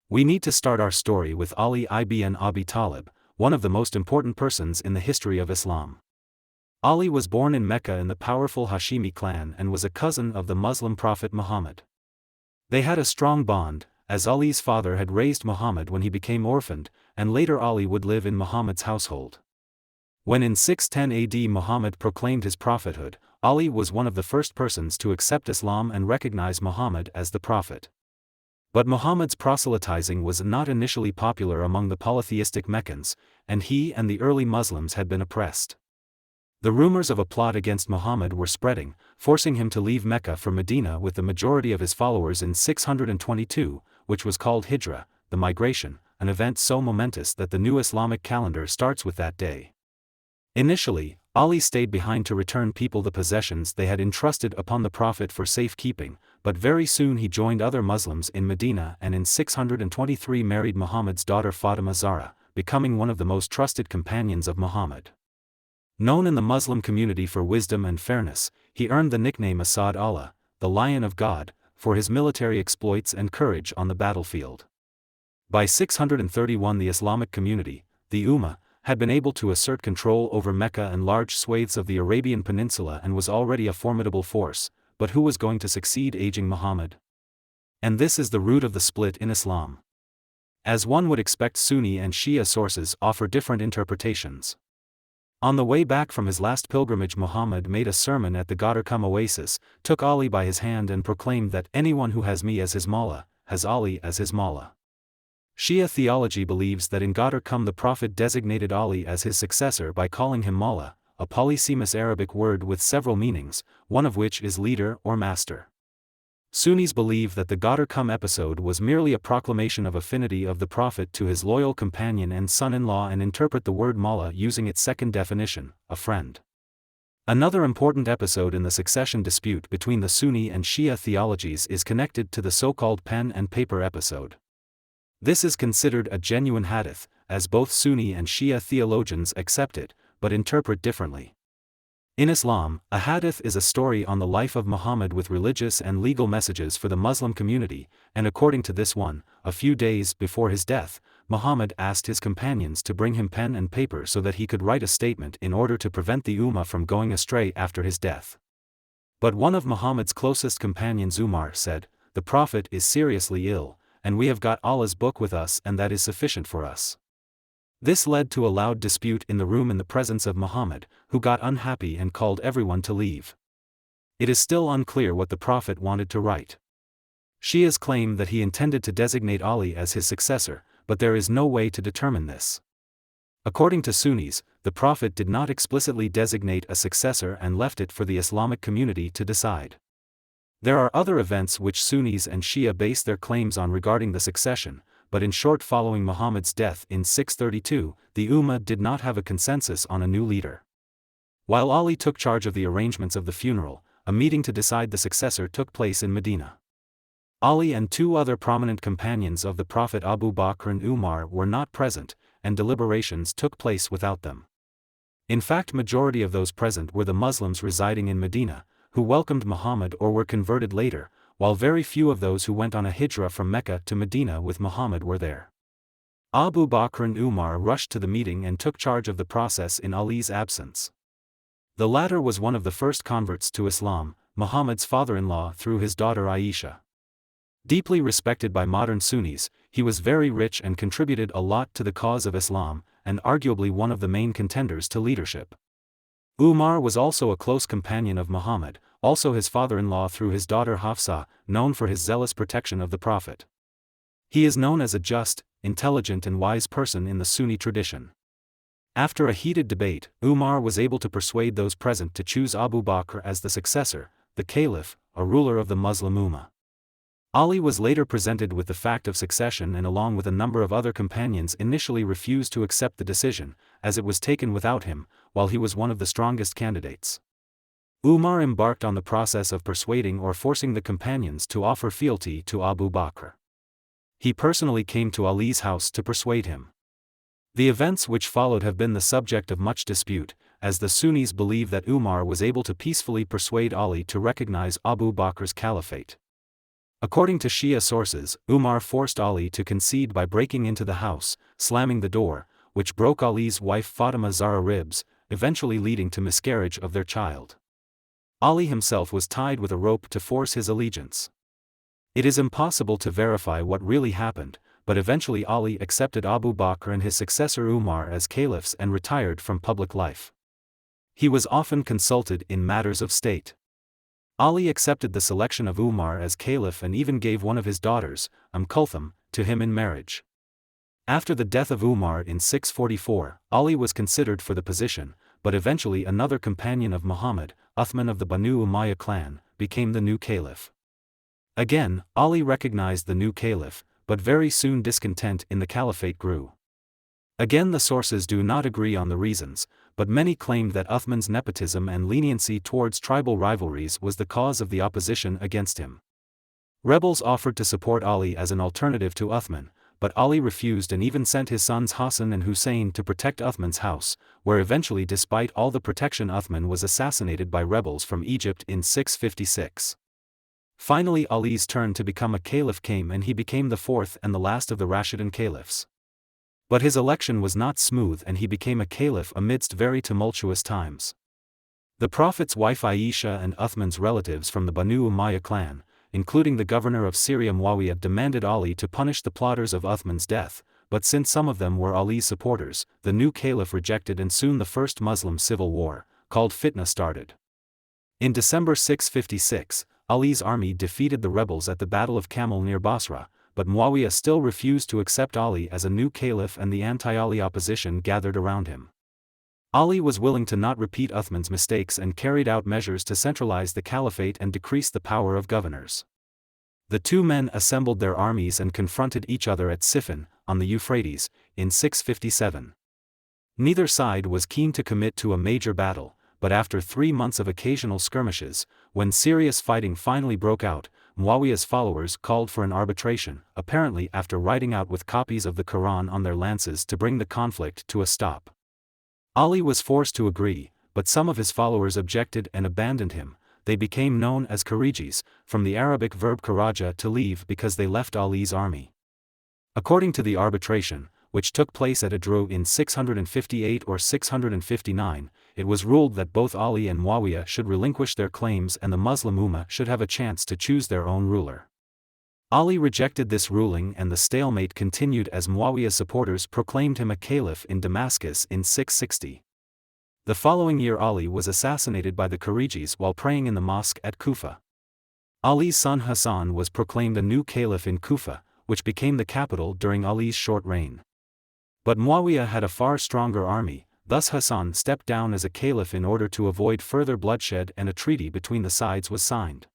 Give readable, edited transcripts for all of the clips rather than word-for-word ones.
We need to start our story with Ali ibn Abi Talib, one of the most important persons in the history of Islam. Ali was born in Mecca in the powerful Hashimi clan and was a cousin of the Muslim prophet Muhammad. They had a strong bond, as Ali's father had raised Muhammad when he became orphaned, and later Ali would live in Muhammad's household. When in 610 AD Muhammad proclaimed his prophethood, Ali was one of the first persons to accept Islam and recognize Muhammad as the prophet. But Muhammad's proselytizing was not initially popular among the polytheistic Meccans, and he and the early Muslims had been oppressed. The rumors of a plot against Muhammad were spreading, forcing him to leave Mecca for Medina with the majority of his followers in 622, which was called Hijra, the migration, an event so momentous that the new Islamic calendar starts with that day. Initially, Ali stayed behind to return people the possessions they had entrusted upon the Prophet for safekeeping, but very soon he joined other Muslims in Medina and in 623 married Muhammad's daughter Fatima Zahra, becoming one of the most trusted companions of Muhammad. Known in the Muslim community for wisdom and fairness, he earned the nickname Asad Allah, the Lion of God, for his military exploits and courage on the battlefield. By 631 the Islamic community, the Ummah, had been able to assert control over Mecca and large swathes of the Arabian Peninsula and was already a formidable force, but who was going to succeed aging Muhammad? And this is the root of the split in Islam. As one would expect, Sunni and Shia sources offer different interpretations. On the way back from his last pilgrimage, Muhammad made a sermon at the Ghadir Qum oasis, took Ali by his hand and proclaimed that anyone who has me as his Mawla, has Ali as his Mawla. Shia theology believes that in Ghadir Qum the Prophet designated Ali as his successor by calling him Mawla, a polysemous Arabic word with several meanings, one of which is leader or master. Sunnis believe that the Ghadir Qum episode was merely a proclamation of affinity of the Prophet to his loyal companion and son-in-law and interpret the word Mawla using its second definition, a friend. Another important episode in the succession dispute between the Sunni and Shia theologies is connected to the so-called pen and paper episode. This is considered a genuine hadith, as both Sunni and Shia theologians accept it, but interpret differently. In Islam, a hadith is a story on the life of Muhammad with religious and legal messages for the Muslim community, and according to this one, a few days before his death, Muhammad asked his companions to bring him pen and paper so that he could write a statement in order to prevent the Ummah from going astray after his death. But one of Muhammad's closest companions, Umar, said, "The Prophet is seriously ill, and we have got Allah's book with us and that is sufficient for us." This led to a loud dispute in the room in the presence of Muhammad, who got unhappy and called everyone to leave. It is still unclear what the Prophet wanted to write. Shias claim that he intended to designate Ali as his successor, but there is no way to determine this. According to Sunnis, the Prophet did not explicitly designate a successor and left it for the Islamic community to decide. There are other events which Sunnis and Shia base their claims on regarding the succession, but in short, following Muhammad's death in 632, the Ummah did not have a consensus on a new leader. While Ali took charge of the arrangements of the funeral, a meeting to decide the successor took place in Medina. Ali and two other prominent companions of the Prophet, Abu Bakr and Umar, were not present, and deliberations took place without them. In fact, majority of those present were the Muslims residing in Medina, who welcomed Muhammad or were converted later, while very few of those who went on a hijrah from Mecca to Medina with Muhammad were there. Abu Bakr and Umar rushed to the meeting and took charge of the process in Ali's absence. The latter was one of the first converts to Islam, Muhammad's father-in-law through his daughter Aisha. Deeply respected by modern Sunnis, he was very rich and contributed a lot to the cause of Islam, and arguably one of the main contenders to leadership. Umar was also a close companion of Muhammad, also his father-in-law through his daughter Hafsa, known for his zealous protection of the Prophet. He is known as a just, intelligent and wise person in the Sunni tradition. After a heated debate, Umar was able to persuade those present to choose Abu Bakr as the successor, the caliph, a ruler of the Muslim Ummah. Ali was later presented with the fact of succession and along with a number of other companions initially refused to accept the decision, as it was taken without him, while he was one of the strongest candidates. Umar embarked on the process of persuading or forcing the companions to offer fealty to Abu Bakr. He personally came to Ali's house to persuade him. The events which followed have been the subject of much dispute, as the Sunnis believe that Umar was able to peacefully persuade Ali to recognize Abu Bakr's caliphate. According to Shia sources, Umar forced Ali to concede by breaking into the house, slamming the door, which broke Ali's wife Fatima Zahra ribs, eventually leading to miscarriage of their child. Ali himself was tied with a rope to force his allegiance. It is impossible to verify what really happened, but eventually Ali accepted Abu Bakr and his successor Umar as caliphs and retired from public life. He was often consulted in matters of state. Ali accepted the selection of Umar as caliph and even gave one of his daughters, Kulthum, to him in marriage. After the death of Umar in 644, Ali was considered for the position, but eventually another companion of Muhammad, Uthman of the Banu Umayyah clan, became the new caliph. Again, Ali recognized the new caliph, but very soon discontent in the caliphate grew. Again, the sources do not agree on the reasons, but many claimed that Uthman's nepotism and leniency towards tribal rivalries was the cause of the opposition against him. Rebels offered to support Ali as an alternative to Uthman, but Ali refused and even sent his sons Hassan and Husain to protect Uthman's house, where eventually, despite all the protection, Uthman was assassinated by rebels from Egypt in 656. Finally, Ali's turn to become a caliph came, and he became the fourth and the last of the Rashidun caliphs. But his election was not smooth, and he became a caliph amidst very tumultuous times. The Prophet's wife Aisha and Uthman's relatives from the Banu Umayyah clan, including the governor of Syria Muawiyah, demanded Ali to punish the plotters of Uthman's death, but since some of them were Ali's supporters, the new caliph rejected, and soon the first Muslim civil war, called Fitna, started. In December 656, Ali's army defeated the rebels at the Battle of Camel near Basra, but Muawiyah still refused to accept Ali as a new caliph, and the anti-Ali opposition gathered around him. Ali was willing to not repeat Uthman's mistakes and carried out measures to centralize the caliphate and decrease the power of governors. The two men assembled their armies and confronted each other at Siffin, on the Euphrates, in 657. Neither side was keen to commit to a major battle, but after 3 months of occasional skirmishes, when serious fighting finally broke out, Muawiyah's followers called for an arbitration, apparently after writing out with copies of the Quran on their lances to bring the conflict to a stop. Ali was forced to agree, but some of his followers objected and abandoned him. They became known as Kharijis, from the Arabic verb kharaja, to leave, because they left Ali's army. According to the arbitration, which took place at Adru in 658 or 659, it was ruled that both Ali and Muawiyah should relinquish their claims and the Muslim Ummah should have a chance to choose their own ruler. Ali rejected this ruling, and the stalemate continued as Muawiyah's supporters proclaimed him a caliph in Damascus in 660. The following year, Ali was assassinated by the Kharijis while praying in the mosque at Kufa. Ali's son Hassan was proclaimed a new caliph in Kufa, which became the capital during Ali's short reign. But Muawiyah had a far stronger army, thus Hassan stepped down as a caliph in order to avoid further bloodshed, and a treaty between the sides was signed.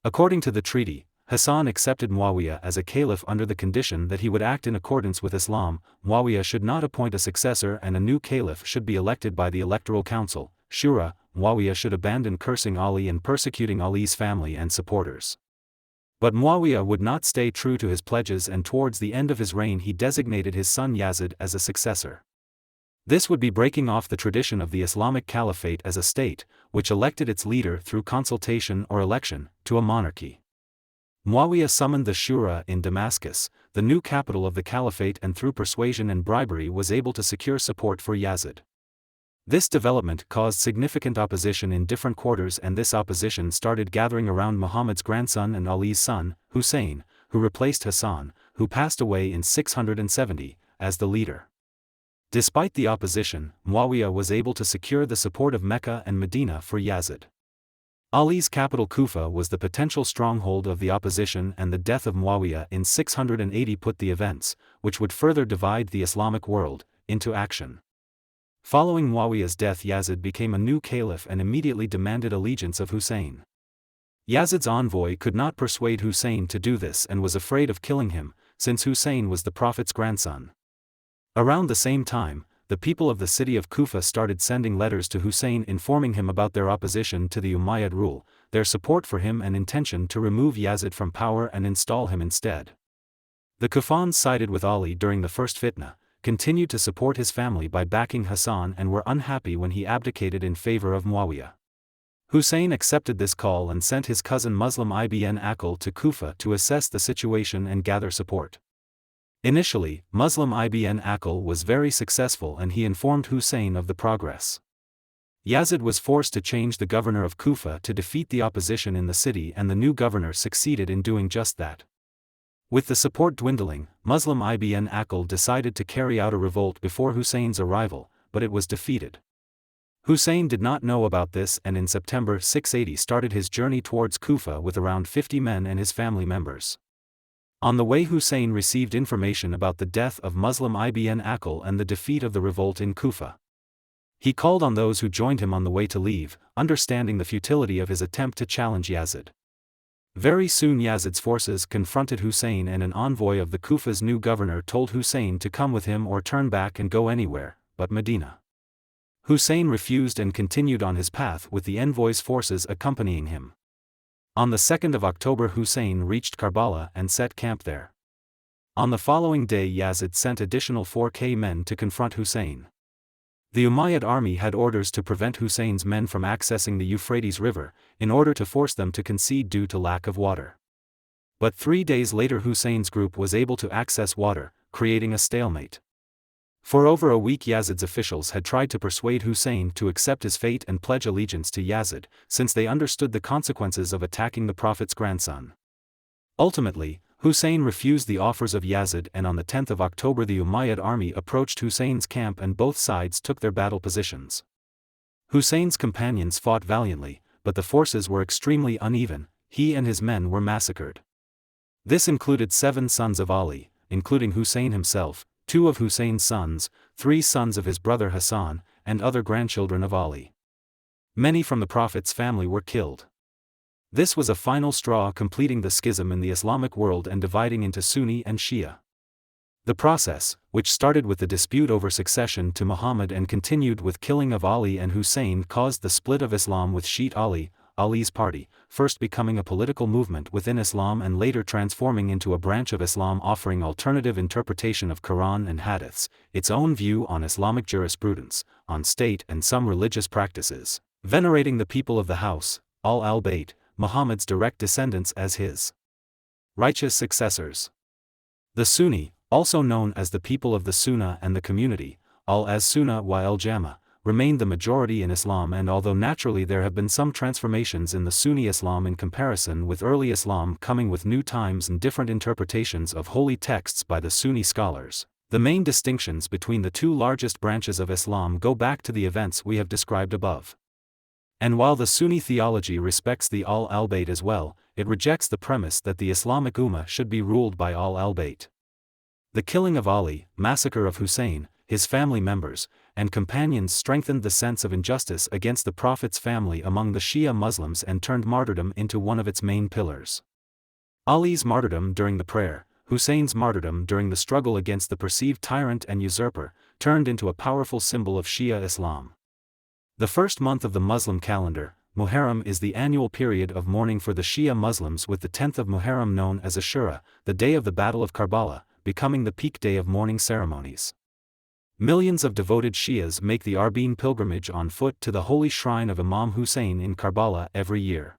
According to the treaty, Hassan accepted Muawiyah as a caliph under the condition that he would act in accordance with Islam. Muawiyah should not appoint a successor, and a new caliph should be elected by the electoral council, Shura. Muawiyah should abandon cursing Ali and persecuting Ali's family and supporters. But Muawiyah would not stay true to his pledges, and towards the end of his reign he designated his son Yazid as a successor. This would be breaking off the tradition of the Islamic Caliphate as a state, which elected its leader through consultation or election, to a monarchy. Muawiyah summoned the Shura in Damascus, the new capital of the Caliphate, and through persuasion and bribery was able to secure support for Yazid. This development caused significant opposition in different quarters, and this opposition started gathering around Muhammad's grandson and Ali's son, Husain, who replaced Hassan, who passed away in 670, as the leader. Despite the opposition, Muawiyah was able to secure the support of Mecca and Medina for Yazid. Ali's capital Kufa was the potential stronghold of the opposition, and the death of Muawiyah in 680 put the events, which would further divide the Islamic world, into action. Following Muawiyah's death, Yazid became a new caliph and immediately demanded allegiance of Husain. Yazid's envoy could not persuade Husain to do this and was afraid of killing him, since Husain was the Prophet's grandson. Around the same time, the people of the city of Kufa started sending letters to Husain informing him about their opposition to the Umayyad rule, their support for him, and intention to remove Yazid from power and install him instead. The Kufans sided with Ali during the first fitna, continued to support his family by backing Hassan, and were unhappy when he abdicated in favor of Muawiyah. Husain accepted this call and sent his cousin Muslim ibn Aqil to Kufa to assess the situation and gather support. Initially, Muslim ibn Aqil was very successful and he informed Husain of the progress. Yazid was forced to change the governor of Kufa to defeat the opposition in the city, and the new governor succeeded in doing just that. With the support dwindling, Muslim ibn Aqil decided to carry out a revolt before Husain's arrival, but it was defeated. Husain did not know about this and in September 680 started his journey towards Kufa with around 50 men and his family members. On the way, Husain received information about the death of Muslim ibn Aqil and the defeat of the revolt in Kufa. He called on those who joined him on the way to leave, understanding the futility of his attempt to challenge Yazid. Very soon Yazid's forces confronted Husain, and an envoy of the Kufa's new governor told Husain to come with him or turn back and go anywhere but Medina. Husain refused and continued on his path with the envoy's forces accompanying him. On the 2nd of October Husain reached Karbala and set camp there. On the following day Yazid sent additional 4,000 men to confront Husain. The Umayyad army had orders to prevent Husain's men from accessing the Euphrates River, in order to force them to concede due to lack of water. But 3 days later Husain's group was able to access water, creating a stalemate. For over a week Yazid's officials had tried to persuade Husain to accept his fate and pledge allegiance to Yazid, since they understood the consequences of attacking the Prophet's grandson. Ultimately, Husain refused the offers of Yazid, and on the 10th of October the Umayyad army approached Husain's camp and both sides took their battle positions. Husain's companions fought valiantly, but the forces were extremely uneven. He and his men were massacred. This included 7 sons of Ali, including Husain himself, 2 of Husain's sons, 3 sons of his brother Hassan, and other grandchildren of Ali. Many from the Prophet's family were killed. This was a final straw, completing the schism in the Islamic world and dividing into Sunni and Shia. The process, which started with the dispute over succession to Muhammad and continued with killing of Ali and Husain, caused the split of Islam, with Shiite Ali, Ali's party, first becoming a political movement within Islam and later transforming into a branch of Islam offering alternative interpretation of Quran and Hadiths, its own view on Islamic jurisprudence, on state and some religious practices, venerating the people of the house, al-Bayt, Muhammad's direct descendants, as his righteous successors. The Sunni, also known as the people of the Sunnah and the community, al-Sunnah wa al-Jama, remained the majority in Islam, and although naturally there have been some transformations in the Sunni Islam in comparison with early Islam, coming with new times and different interpretations of holy texts by the Sunni scholars, the main distinctions between the 2 largest branches of Islam go back to the events we have described above. And while the Sunni theology respects the al-Bayt as well, it rejects the premise that the Islamic Ummah should be ruled by al-Bayt. The killing of Ali, massacre of Husain, his family members, and companions strengthened the sense of injustice against the Prophet's family among the Shia Muslims and turned martyrdom into one of its main pillars. Ali's martyrdom during the prayer, Husain's martyrdom during the struggle against the perceived tyrant and usurper, turned into a powerful symbol of Shia Islam. The first month of the Muslim calendar, Muharram, is the annual period of mourning for the Shia Muslims, with the 10th of Muharram known as Ashura, the day of the Battle of Karbala, becoming the peak day of mourning ceremonies. Millions of devoted Shias make the Arbeen pilgrimage on foot to the holy shrine of Imam Husain in Karbala every year.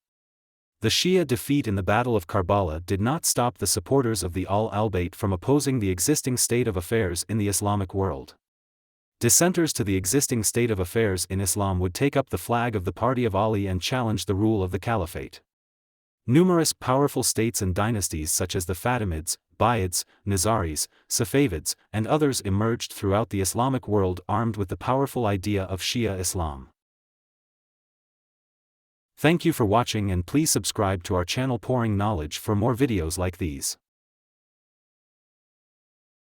The Shia defeat in the Battle of Karbala did not stop the supporters of the al-Bayt from opposing the existing state of affairs in the Islamic world. Dissenters to the existing state of affairs in Islam would take up the flag of the party of Ali and challenge the rule of the caliphate. Numerous powerful states and dynasties such as the Fatimids, Buyids, Nizaris, Safavids, and others emerged throughout the Islamic world armed with the powerful idea of Shia Islam. Thank you for watching, and please subscribe to our channel Pouring Knowledge for more videos like these.